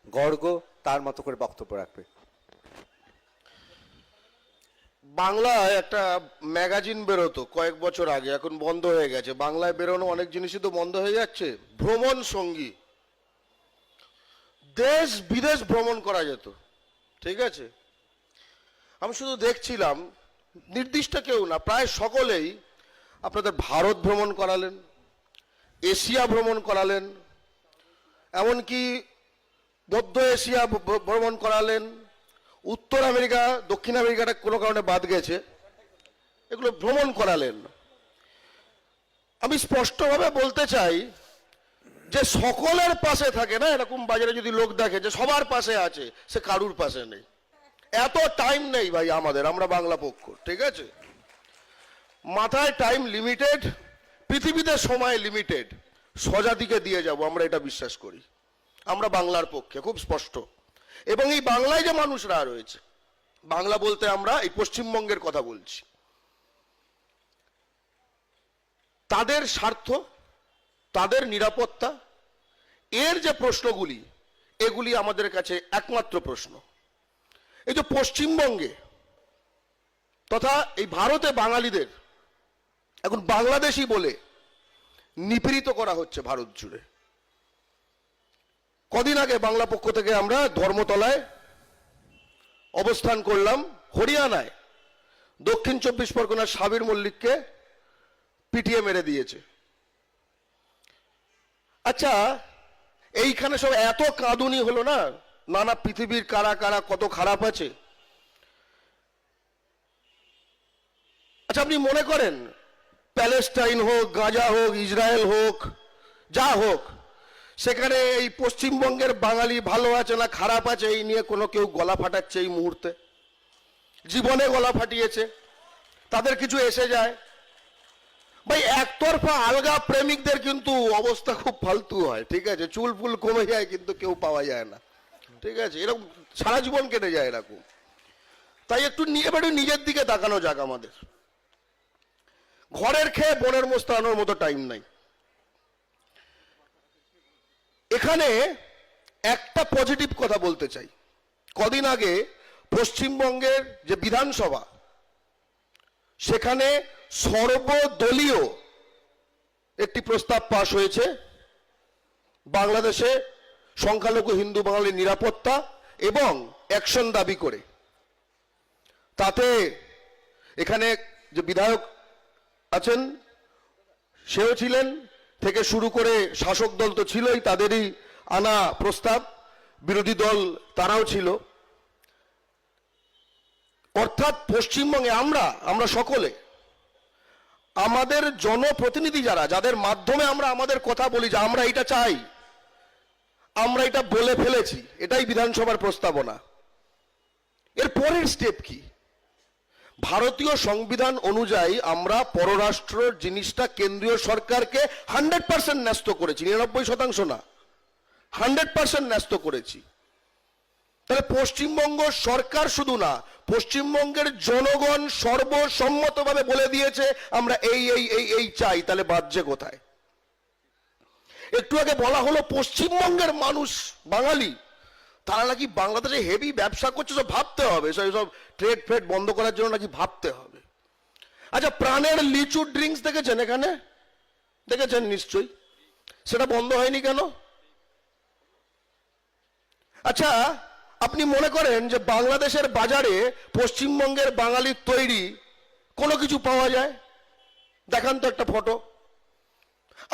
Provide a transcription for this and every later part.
গর্গ তার মতো করে বক্তব্য রাখবে। বাংলায় একটা ম্যাগাজিন বেরোতো কয়েক বছর আগে, এখন বন্ধ হয়ে গেছে। বাংলায় বেরোনো অনেক জিনিসই তো বন্ধ হয়ে যাচ্ছে। ভ্রমণ সঙ্গী, দেশ বিদেশ ভ্রমণ করা যেত, ঠিক আছে। আমি শুধু দেখছিলাম, নির্দিষ্ট কেউ না, প্রায় সকলেই আপনাদের ভারত ভ্রমণ করালেন, এশিয়া ভ্রমণ করালেন, এমনকি মধ্য এশিয়া ভ্রমণ করালেন, উত্তর আমেরিকা, দক্ষিণ আমেরিকাটা কোনো কারণে বাদ গেছে, এগুলো ভ্রমণ করালেন। আমি স্পষ্টভাবে বলতে চাই যে সকলের পাশে থাকে না, এরকম বাজারে যদি লোক দেখে যে সবার পাশে আছে, সে কারুর পাশে নেই। এত টাইম নেই ভাই আমাদের, আমরা বাংলা পক্ষ, ঠিক আছে। মাথায় টাইম লিমিটেড, পৃথিবীতে সময় লিমিটেড, সোজা দিকে দিয়ে যাব, আমরা এটা বিশ্বাস করি। আমরা বাংলার পক্ষে, খুব স্পষ্ট। এবং এই বাংলায় যে মানুষরা রয়েছে, বাংলা বলতে আমরা এই পশ্চিমবঙ্গের কথা বলছি, তাদের স্বার্থ, তাদের নিরাপত্তা, এর যে প্রশ্নগুলি, এগুলি আমাদের কাছে একমাত্র প্রশ্ন। এই যে পশ্চিমবঙ্গে তথা এই ভারতে বাঙালিদের এখন বাংলাদেশি বলে নিপীড়িত করা হচ্ছে ভারত জুড়ে। কদিন আগে বাংলা পক্ষ থেকে আমরা ধর্মতলায় অবস্থান করলাম, হরিয়ানায় দক্ষিণ 24 পরগনার সাবির মল্লিককে পিটিয়ে মেরে দিয়েছে। আচ্ছা, এইখানে সব এত কাঁদুনি হলো না, নানা পৃথিবীর কারা কারা কত খারাপ আছে। আচ্ছা, আপনি মনে করেন প্যালেস্টাইন হোক, গাজা হোক, ইসরায়েল হোক, যা হোক, সেখানে এই পশ্চিমবঙ্গের বাঙালি ভালো আছে না খারাপ আছে এই নিয়ে কোনো কেউ গলা ফাটাচ্ছে এই মুহূর্তে? জীবনে গলা ফাটিয়েছে, তাদের কিছু এসে যায়? ভাই, একতরফা আলগা প্রেমিকদের কিন্তু অবস্থা খুব ফালতু হয়, ঠিক আছে। চুল ফুল কমে যায় কিন্তু কেউ পাওয়া যায় না, ঠিক আছে। এরকম সারা জীবন কেটে যায় এরকম। তাই একটু এবারে নিজের দিকে তাকানো যাক আমাদের। ঘরের খেয়ে বনের মোস্তানোর মতো টাইম নাই। এখানে একটা পজিটিভ কথা বলতে চাই। কদিন আগে পশ্চিমবঙ্গের যে বিধানসভা, সেখানে সর্বদলীয় একটি প্রস্তাব পাশ হয়েছে বাংলাদেশে সংখ্যালঘু হিন্দু বাঙালির নিরাপত্তা এবং অ্যাকশন দাবি করে। তাতে এখানে যে বিধায়ক আছেন সেও ছিলেন, থেকে শুরু করে শাসক দল তো ছিলই, তাদেরই আনা প্রস্তাব, বিরোধী দল তারাও ছিল। অর্থাৎ পশ্চিমবঙ্গে আমরা সকলে, আমাদের জনপ্রতিনিধি যারা, যাদের মাধ্যমে আমরা আমাদের কথা বলি যে আমরা এটা চাই, আমরা এটা বলে ফেলেছি, এটাই বিধানসভার প্রস্তাবনা। এর পরের স্টেপ কি? ভারতীয় সংবিধান অনুযায়ী আমরা পররাষ্ট্র জিনিসটা কেন্দ্রীয় সরকারকে 100% ন্যস্ত করেছি, 99% না, 100% ন্যস্ত করেছি। তাহলে পশ্চিমবঙ্গ সরকার শুধু না, পশ্চিমবঙ্গের জনগণ সর্বসম্মতভাবে বলে দিয়েছে আমরা এই এই এই এই চাই। তাহলে বাজছে কোথায়? একটু আগে বলা হলো পশ্চিমবঙ্গের মানুষ বাঙালি, তারা নাকি বাংলাদেশে হেভি ব্যবসা করছে, সব ভাবতে হবে, সব ট্রেড ফ্রেড বন্ধ করার জন্য নাকি ভাবতে হবে। আচ্ছা, প্রাণের লিচু ড্রিঙ্কস দেখেছেন এখানে? দেখেছেন নিশ্চয়ই। সেটা বন্ধ হয়নি কেন? আচ্ছা, আপনি মনে করেন যে বাংলাদেশের বাজারে পশ্চিমবঙ্গের বাঙালির তৈরি কোনো কিছু পাওয়া যায়? দেখান তো একটা ফটো।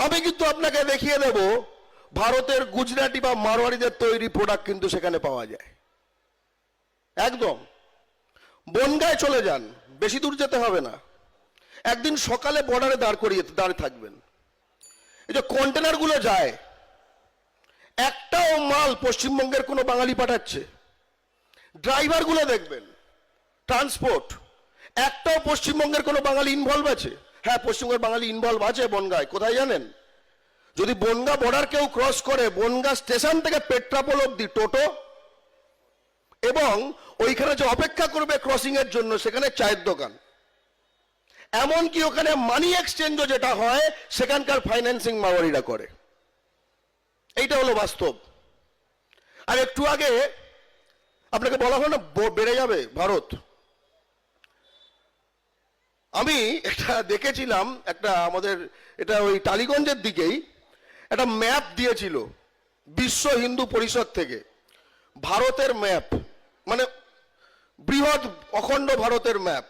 আমি কিন্তু আপনাকে দেখিয়ে দেব ভারতের গুজরাটি বা মারোয়ারিদের তৈরি প্রোডাক্ট কিন্তু সেখানে পাওয়া যায়। একদম বনগাঁয় চলে যান, বেশি দূর যেতে হবে না। একদিন সকালে বর্ডারে দাঁড়িয়ে থাকবেন, এই যে কন্টেনারগুলো যায়, একটাও মাল পশ্চিমবঙ্গের কোনো বাঙালি পাঠাচ্ছে? ড্রাইভারগুলো দেখবেন, ট্রান্সপোর্ট, একটাও পশ্চিমবঙ্গের কোনো বাঙালি ইনভলভ আছে? হ্যাঁ, পশ্চিমবঙ্গের বাঙালি ইনভলভ আছে বনগাঁয়। কোথায় জানেন? যদি বনগাঁ বর্ডার কেউ ক্রস করে, বনগাঁ স্টেশন থেকে পেট্রাপোল অব্দি টোটো, এবং ওইখানে যে অপেক্ষা করবে ক্রসিং এর জন্য, সেখানে চায়ের দোকান। এমনকি ওখানে মানি এক্সচেঞ্জও যেটা হয়, সেখানকার ফাইন্যান্সিং মাওয়ারিরা করে। এইটা হলো বাস্তব। আর একটু আগে আপনাকে বলা হলো না বেড়ে যাবে ভারত। আমি একটা দেখেছিলাম, একটা আমাদের এটা ওই টালিগঞ্জের দিকেই একটা ম্যাপ দিয়েছিল বিশ্ব হিন্দু পরিষদ থেকে, ভারতের ম্যাপ, মানে বৃহৎ অখণ্ড ভারতের ম্যাপ।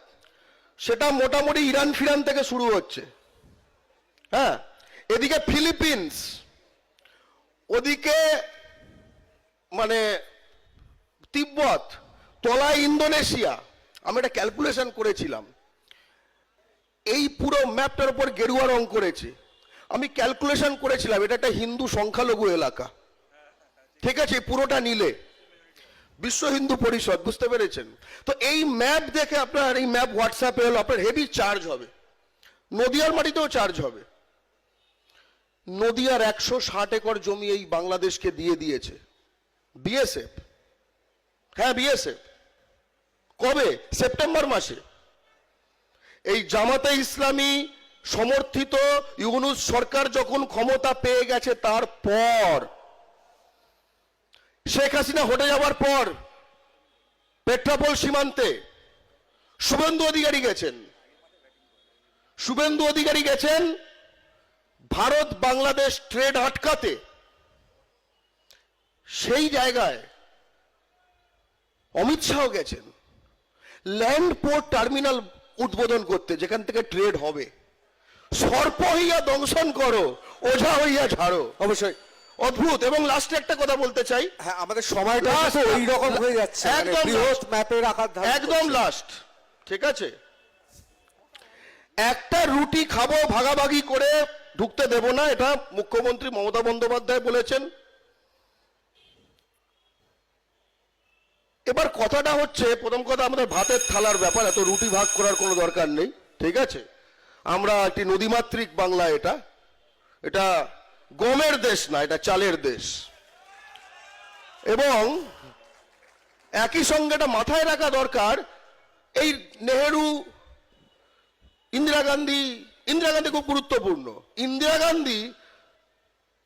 সেটা মোটামুটি ইরান ফিরান থেকে শুরু হচ্ছে, হ্যাঁ, এদিকে ফিলিপিন্স, ওদিকে মানে তিব্বত, তলায় ইন্দোনেশিয়া। আমি একটা ক্যালকুলেশন করেছিলাম, এই পুরো ম্যাপটার উপর গেরুয়া রং করেছে। আমি ক্যালকুলেশন করেছিলাম এটা একটা হিন্দু সংখ্যালঘু এলাকা, ঠিক আছে, পুরোটা নিলে বিশ্ব হিন্দু পরিষদ, বুঝতে পেরেছেন? তো এই ম্যাপ দেখে আপনার, এই ম্যাপ হোয়াটসঅ্যাপে হলো, আপনার হেভি চার্জ হবে, নদিয়ার মাটিতেও চার্জ হবে। নদিয়ার 160 একর জমি এই বাংলাদেশকে দিয়ে দিয়েছে বিএসএফ। হ্যাঁ, বিএসএফ। কবে? সেপ্টেম্বর মাসে। এই জামাতে ইসলামী সমর্থিত ইউনূস সরকার যখন ক্ষমতা পেয়ে গেছে, তারপর শেখ হাসিনা হটে যাওয়ার পর পেট্রাপোল সীমান্তে শুভেন্দু অধিকারী গেছেন। শুভেন্দু অধিকারী গেছেন ভারত বাংলাদেশ ট্রেড আটকাতে। সেই জায়গায় অমিত শাহ গেছেন ল্যান্ড পোর্ট টার্মিনাল উদ্বোধন করতে, যেখান থেকে ট্রেড হবে। সর্প হইয়া দংশন করো, ওঝা হইয়া ঝাড়ো। অবশ্যই অদ্ভুত। এবং লাস্টে একটা কথা বলতে চাই, হ্যাঁ, আমাদের সময়টা Last, ওই রকম হয়ে যাচ্ছে, মানে একদম বৃহৎ last, ম্যাপের আকার ধারণ একদম করছে। লাস্ট, ঠিক আছে। একটা রুটি খাবো, ভাগাভাগি করে ঢুকতে দেব না, এটা মুখ্যমন্ত্রী মমতা বন্দ্যোপাধ্যায় বলেছেন। এবার কথাটা হচ্ছে, প্রথম কথা, আমাদের ভাতের থালার ব্যাপার, এত রুটি ভাগ করার কোনো দরকার নেই, ঠিক আছে। আমরা একটি নদীমাতৃক বাংলা, এটা এটা গমের দেশ না, এটা চালের দেশ। এবং একই সঙ্গে এটা মাথায় রাখা দরকার, এই নেহেরু, ইন্দিরা গান্ধী খুব গুরুত্বপূর্ণ। ইন্দিরা গান্ধী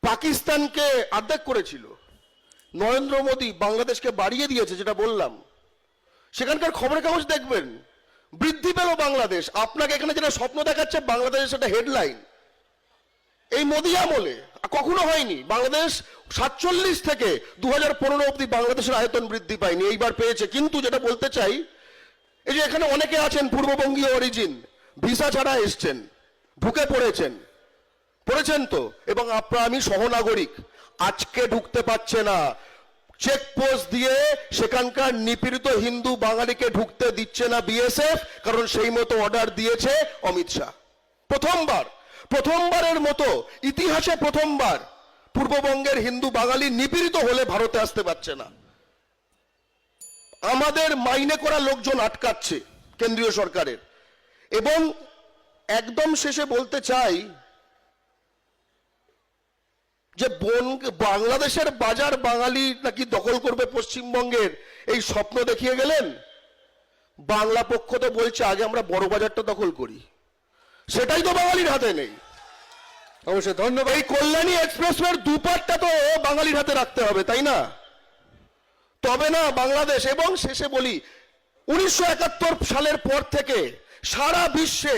পাকিস্তানকে অর্ধেক করেছিল, নরেন্দ্র মোদী বাংলাদেশকে বাড়িয়ে দিয়েছে, যেটা বললাম। সেখানকার খবরের কাগজ দেখবেন, বৃদ্ধি পেল বাংলাদেশ। আপনাকে এখানে যেটা স্বপ্ন দেখাচ্ছে বাংলাদেশের, সেটা হেডলাইন। এই মোদী আমলে কখনো হয়নি। বাংলাদেশ 47 থেকে 2015 অবধি বাংলাদেশের আয়তন বৃদ্ধি পায়নি, এইবার পেয়েছে। কিন্তু যেটা বলতে চাই, এই যে এখানে অনেকে আছেন পূর্ববঙ্গীয় অরিজিন, ভিসা ছাড়া এসছেন, ঢুকে পড়েছেন তো, এবং আপনারা, আমি সহনাগরিক, আজকে ঢুকতে পারছে না। চেকপোস্ট দিয়ে সেখানকার নিপীড়িত হিন্দু বাঙালিকে ঢুকতে দিচ্ছে না বিএসএফ, কারণ সেই মতো অর্ডার দিয়েছে অমিত শাহ। প্রথমবারের মতো ইতিহাসে প্রথমবার পূর্ববঙ্গের হিন্দু বাঙালি নিপীড়িত হলে ভারতে আসতে পারছে না। আমাদের মাইনে করা লোকজন আটকাচ্ছে কেন্দ্রীয় সরকারের। এবং একদম শেষে বলতে চাই যে বাংলাদেশের বাজার বাঙালি নাকি দখল করবে পশ্চিমবঙ্গের, এই স্বপ্ন দেখিয়ে গেলেন। বাংলা পক্ষ তো বলছে আগে আমরা বড় বাজারটা দখল করি, সেটাই তো বাঙালির হাতে নেই। অবশ্যই, ধন্যবাদ। এই কল্যাণী এক্সপ্রেসওয়ের দুপাটটা তো বাঙালির হাতে রাখতে হবে, তাই না? তবে না বাংলাদেশ। এবং শেষে বলি, 1971 সালের পর থেকে সারা বিশ্বে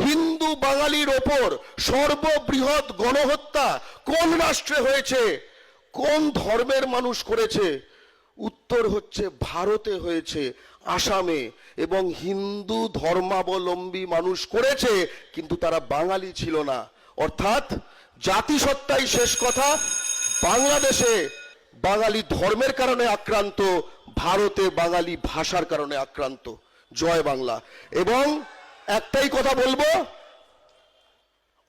হিন্দু বাঙালির ওপর সর্ববৃহৎ গণহত্যা কোন রাষ্ট্রে হয়েছে, কোন ধর্মের মানুষ করেছে? উত্তর হচ্ছে ভারতে হয়েছে, আসামে। এবং হিন্দু ধর্মাবলম্বী মানুষ করেছে, কিন্তু তারা বাঙালি ছিল না। অর্থাৎ জাতিসত্তাই শেষ কথা। বাংলাদেশে বাঙালি ধর্মের কারণে আক্রান্ত, ভারতে বাঙালি ভাষার কারণে আক্রান্ত। জয় বাংলা। এবং একটাই কথা বলবো,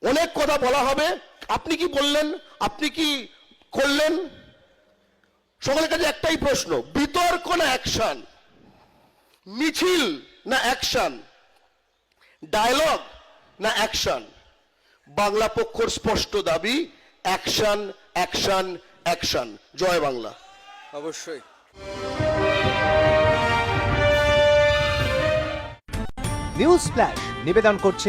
অনেক কথা বলা হবে, আপনি কি বললেন, আপনি কি করলেন, সকলের কাছে একটাই প্রশ্ন, বিতর্ক না অ্যাকশন, মিছিল না অ্যাকশন, ডায়লগ না অ্যাকশন? বাংলা পক্ষর স্পষ্ট দাবি, অ্যাকশন, অ্যাকশন, অ্যাকশন। জয় বাংলা। অবশ্যই। নিউজ ফ্ল্যাশ নিবেদন করছে